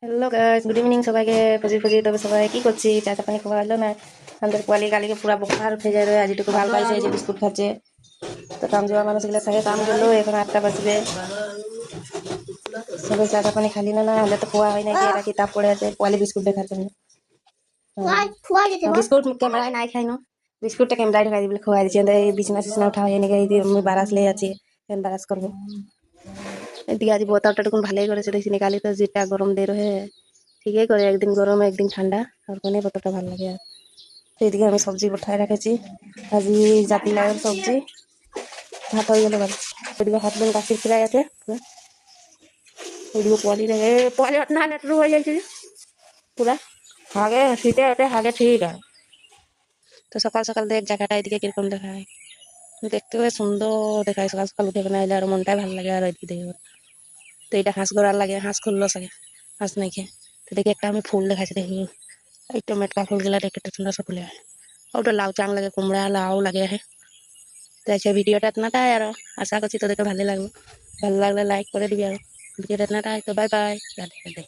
Hello guys, good evening সবাইকে। Fuzzy fuzzy তবে সবাই কি করছি? চা চা পানি খাওয়া হলো না? আমাদের পোয়ালি কালিকে পুরা বোকার উঠে যায় রে। আজিটুকু ভাল পাইছে, এই যে বিস্কুট খাচ্ছে। তো কাম যাওয়া মানুষগুলো সাথে কাম করলো, এখন 8টা বাজবে। সবাই চা চা পানি খালি না হলে তো খোয়া হয় নাকি? এটা কি তাপ পড়ে আছে পোয়ালি বিস্কুট দেখার জন্য। বিস্কুট ক্যামেরায় নাই খাই না, বিস্কুটটা ক্যামেরায় ঢাকাই দিবলে খোয়া দিচ্ছে। এই বিছনা টিছনা উঠা হয় নাকি? আমি বারাস লে আছি, বারাস করবো। এদিকে আজ বোতলটা টুকুন ভালোই করেছে দেখছি, কালি তো যেটা গরম দিয়ে রহে ঠিকই করে, একদিন গরম একদিন ঠান্ডা, আর কোনো বোতলটা ভালো লাগে। আর তো এদিকে আমি সবজি বঠায় রেখেছি, আজি জাতি লাগার সবজি। ভাত হয়ে গেলে ভালো। ওইদিকে হাত বোন গাছের ফিরাই আছে, ওইদিকে পোয়ালি রেখে পোয়ালি না নেটরু হয়ে যাচ্ছে পুরা হাগে শীতে ওটা হাগে ঠিক আর। তো সকাল সকাল দেখ জায়গাটা এদিকে কিরকম দেখায়, দেখতে বেশ সুন্দর দেখায়। সকাল সকাল উঠে বানাইলে আর মনটাই ভালো লাগে। আর এদিকে দেখে তো এটা হাঁস গড়ার লাগে, হাঁস খুললো সাগে, হাঁস নাই খেয়ে। তো দেখি একটা আমি ফুল দেখাচ্ছি, দেখি এই টমেটো ফুলগুলা দেখে সুন্দর সব ফুলে ওটা লাউ চাং লাগে, কুমড়া লাউ লাগে। তো আচ্ছা, ভিডিওটা এতনাটাই আর আশা করছি তোদেরকে ভালো লাগবে। ভালো লাগলে লাইক করে দিবি আর ভিডিওটা এতনাটাই। তো বাই বাই, রাধে রাধে।